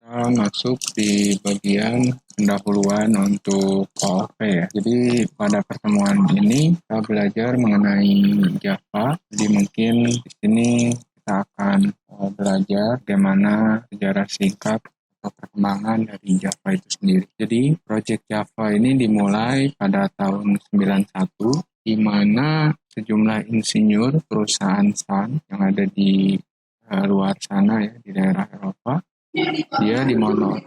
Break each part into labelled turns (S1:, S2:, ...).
S1: Masuk di bagian pendahuluan untuk OOP ya. Jadi pada pertemuan ini kita belajar mengenai Java. Jadi mungkin di sini kita akan belajar bagaimana sejarah singkat atau perkembangan dari Java itu sendiri. Jadi proyek Java ini dimulai pada tahun 91 di mana sejumlah insinyur perusahaan Sun yang ada di luar sana ya di daerah Eropa. Dia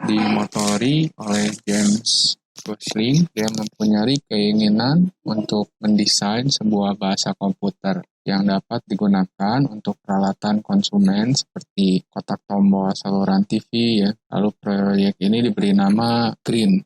S1: dimotori oleh James Gosling. Dia mempunyai keinginan untuk mendesain sebuah bahasa komputer yang dapat digunakan untuk peralatan konsumen seperti kotak tombol, saluran TV ya. Lalu proyek ini diberi nama Green.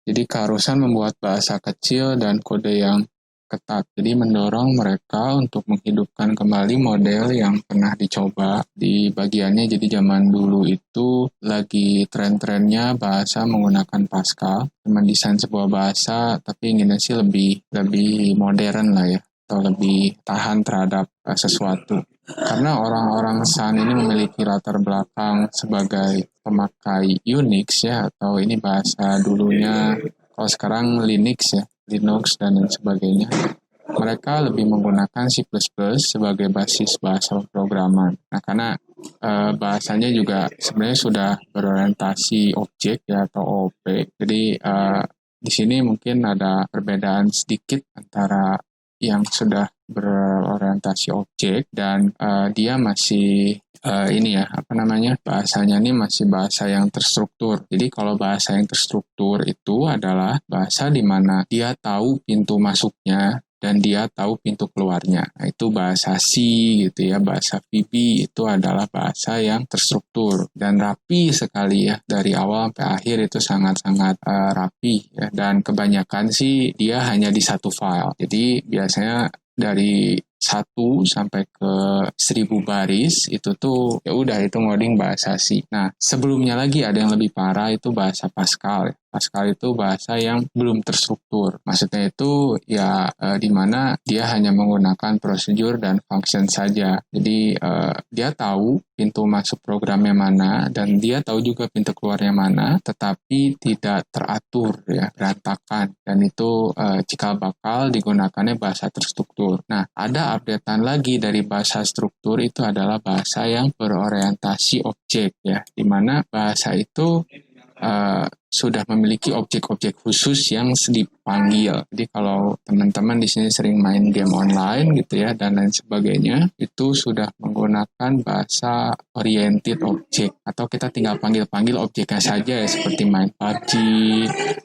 S1: Jadi keharusan membuat bahasa kecil dan kode yang ketat. Jadi mendorong mereka untuk menghidupkan kembali model yang pernah dicoba di bagiannya. Jadi zaman dulu itu lagi tren-trennya bahasa menggunakan Pascal. Mendesain sebuah bahasa tapi inginnya sih lebih modern lah ya. Atau lebih tahan terhadap sesuatu. Karena orang-orang Sun ini memiliki latar belakang sebagai pemakai Unix ya. Atau ini bahasa dulunya, kalau sekarang Linux ya. Linux dan lain sebagainya. Mereka lebih menggunakan C++ sebagai basis bahasa pemrograman. Nah, karena bahasanya juga sebenarnya sudah berorientasi objek ya atau OOP. Jadi di sini mungkin ada perbedaan sedikit antara yang sudah berorientasi objek dan dia masih bahasanya ini masih bahasa yang terstruktur. Jadi kalau bahasa yang terstruktur itu adalah bahasa di mana dia tahu pintu masuknya dan dia tahu pintu keluarnya. Nah, itu bahasa C gitu ya, bahasa VB itu adalah bahasa yang terstruktur dan rapi sekali ya, dari awal sampai akhir itu sangat-sangat rapi ya, dan kebanyakan sih dia hanya di satu file. Jadi biasanya dari 1 sampai ke 1000 baris itu tuh ya udah itu ngoding bahasa C. Nah, sebelumnya lagi ada yang lebih parah itu bahasa Pascal. Pascal itu bahasa yang belum terstruktur. Maksudnya itu ya di mana dia hanya menggunakan prosedur dan function saja. Jadi dia tahu pintu masuk programnya mana dan dia tahu juga pintu keluarnya mana, tetapi tidak teratur ya, berantakan. Dan itu cikal bakal digunakannya bahasa terstruktur. Nah, ada updatean lagi dari bahasa struktur itu adalah bahasa yang berorientasi objek ya, di mana bahasa itu sudah memiliki objek-objek khusus yang dipanggil. Jadi kalau teman-teman di sini sering main game online gitu ya dan lain sebagainya, itu sudah menggunakan bahasa oriented object atau kita tinggal panggil-panggil objeknya saja ya, seperti main PUBG,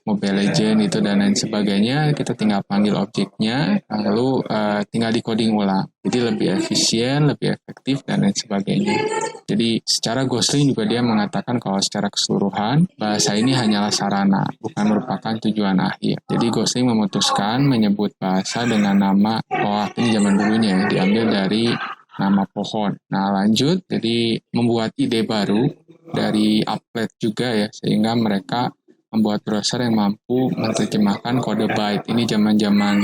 S1: Mobile Legends itu dan lain sebagainya, kita tinggal panggil objeknya lalu tinggal di-coding ulang. Jadi lebih efisien, lebih efektif dan lain sebagainya. Jadi secara Gosling juga dia mengatakan kalau secara keseluruhan bahasa ini hanyalah sarana, bukan merupakan tujuan akhir. Jadi Gosling memutuskan menyebut bahasa dengan nama ini zaman dulunya ya, diambil dari nama pohon. Nah lanjut, jadi membuat ide baru dari applet juga ya, sehingga mereka membuat browser yang mampu menerjemahkan kode byte. Ini zaman-zaman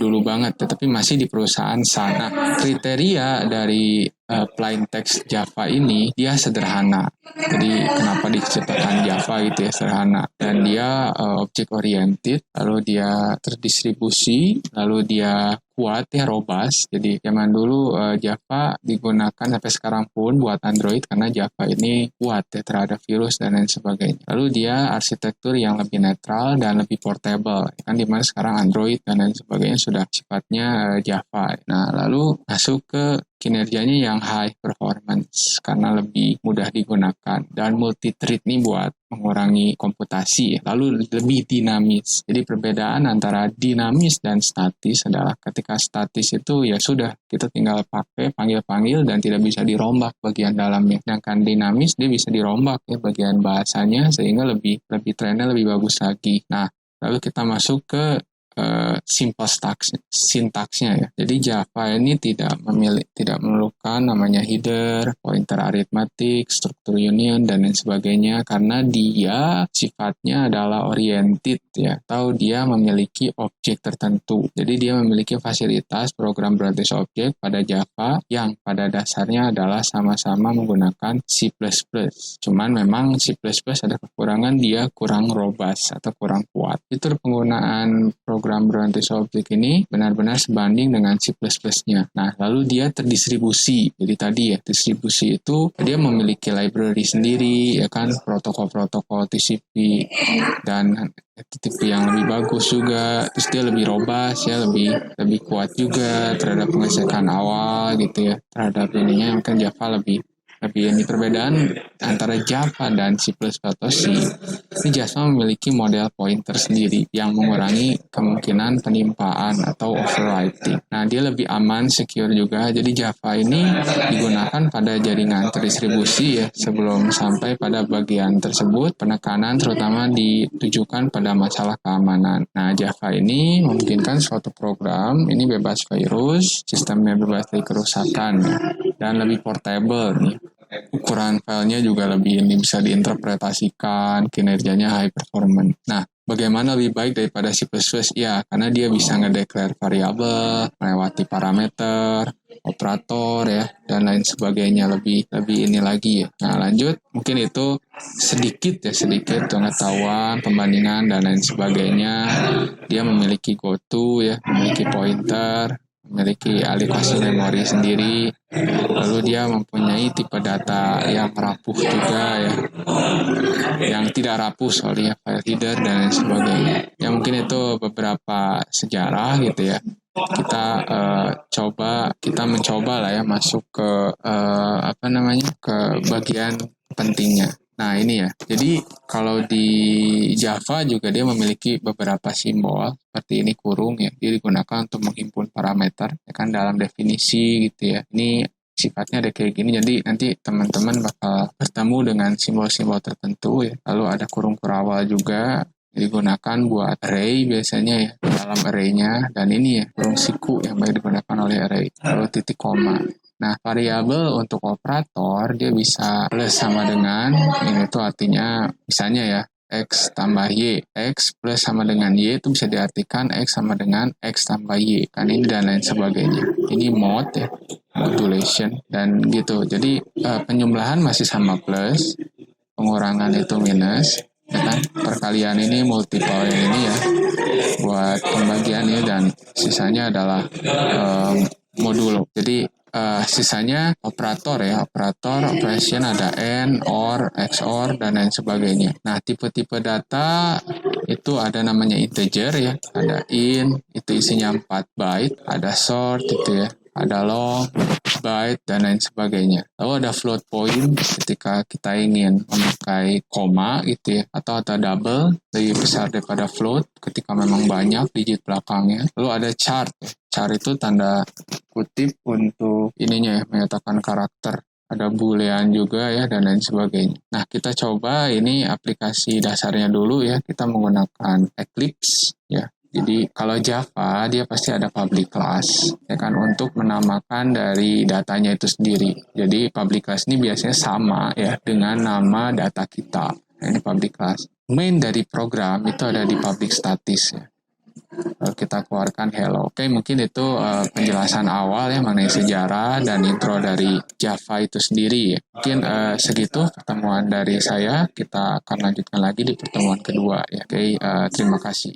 S1: dulu banget, tetapi masih di perusahaan sana. Kriteria dari plain text Java ini dia sederhana. Jadi kenapa diciptakan Java gitu ya, sederhana. Dan dia object oriented, lalu dia terdistribusi, lalu dia kuat ya, robust. Jadi zaman dulu Java digunakan sampai sekarang pun buat Android karena Java ini kuat ya terhadap virus dan lain sebagainya. Lalu dia arsitektur yang lebih netral dan lebih portable. Kan dimana sekarang Android dan lain sebagainya sudah sifatnya Java. Nah lalu masuk ke kinerjanya yang high performance karena lebih mudah digunakan dan multi-thread nih buat mengurangi komputasi, lalu lebih dinamis. Jadi perbedaan antara dinamis dan statis adalah ketika statis itu ya sudah kita tinggal pakai panggil-panggil dan tidak bisa dirombak bagian dalamnya. Sedangkan dinamis dia bisa dirombak ya bagian bahasanya sehingga lebih trennya lebih bagus lagi. Nah, lalu kita masuk ke simple sintaksnya ya. Jadi Java ini tidak memerlukan namanya header, pointer aritmatik, struktur union dan lain sebagainya karena dia sifatnya adalah oriented ya, atau dia memiliki objek tertentu. Jadi dia memiliki fasilitas program berbasis objek pada Java yang pada dasarnya adalah sama-sama menggunakan C++. Cuman memang C++ ada kekurangan, dia kurang robust atau kurang kuat. Fitur penggunaan program berbasis objek ini benar-benar sebanding dengan C++-nya. Nah, lalu dia terdistribusi. Jadi tadi ya, distribusi itu dia memiliki library sendiri, ya kan, protokol-protokol TCP dan FTP yang lebih bagus juga. Terus dia lebih robust ya, lebih kuat juga terhadap pengecekan awal gitu ya. Terhadap ininya mungkin Java lebih ini perbedaan antara Java dan C++ atau C. Ini Java memiliki model pointer sendiri yang mengurangi kemungkinan penimpaan atau overwriting. Nah, dia lebih aman, secure juga. Jadi Java ini digunakan pada jaringan terdistribusi ya. Sebelum sampai pada bagian tersebut, penekanan terutama ditujukan pada masalah keamanan. Nah, Java ini memungkinkan suatu program ini bebas virus, sistemnya bebas dari kerusakan ya, dan lebih portable nih. Ukuran filenya juga lebih ini bisa diinterpretasikan, kinerjanya high performance. Nah, bagaimana lebih baik daripada C++? Ya, karena dia bisa ngedeclare variabel, melewati parameter, operator ya, dan lain sebagainya, lebih ini lagi ya. Nah, lanjut, mungkin itu sedikit pengetahuan, pembandingan dan lain sebagainya. Dia memiliki goto ya, memiliki pointer, memiliki alokasi memori sendiri, lalu dia mempunyai tipe data yang rapuh juga ya, yang tidak rapuh soalnya file header dan lain sebagainya. Ya mungkin itu beberapa sejarah gitu ya. Kita mencoba lah ya masuk ke ke bagian pentingnya. Nah ini ya, jadi kalau di Java juga dia memiliki beberapa simbol seperti ini kurung ya, dia digunakan untuk menghimpun parameter ya kan dalam definisi gitu ya. Ini sifatnya ada kayak gini, jadi nanti teman-teman bakal bertemu dengan simbol-simbol tertentu ya. Lalu ada kurung kurawal juga digunakan buat array biasanya ya, dalam array-nya, dan ini ya kurung siku yang banyak digunakan oleh array, lalu titik koma. Nah, variabel untuk operator dia bisa plus sama dengan, ini tuh artinya misalnya ya, X tambah Y. X plus sama dengan Y itu bisa diartikan X sama dengan X tambah Y. Kan ini dan lain sebagainya. Ini mod ya, modulation, dan gitu. Jadi penjumlahan masih sama plus, pengurangan itu minus, ya kan? Perkalian ini multiple yang ini ya, buat pembagian ini, dan sisanya adalah modulo. Jadi sisanya operator ya, operator operation ada AND, OR, XOR dan lain sebagainya. Nah, tipe-tipe data itu ada namanya integer ya, ada int itu isinya 4 byte, ada short itu ya, ada long, byte dan lain sebagainya. Lalu ada float point ketika kita ingin memakai koma gitu ya, atau ada double lebih besar daripada float ketika memang banyak digit belakangnya. Lalu ada char ya. Char itu tanda kutip untuk ininya ya, menyatakan karakter. Ada boolean juga ya dan lain sebagainya. Nah, kita coba ini aplikasi dasarnya dulu ya. Kita menggunakan Eclipse ya. Jadi kalau Java dia pasti ada public class ya kan, untuk menamakan dari datanya itu sendiri. Jadi public class ini biasanya sama ya dengan nama data kita. Nah, ini public class. Main dari program itu ada di public statis ya. Kita keluarkan hello. Oke, mungkin itu penjelasan awal ya mengenai sejarah dan intro dari Java itu sendiri ya. Mungkin segitu pertemuan dari saya. Kita akan lanjutkan lagi di pertemuan kedua ya. Oke, terima kasih.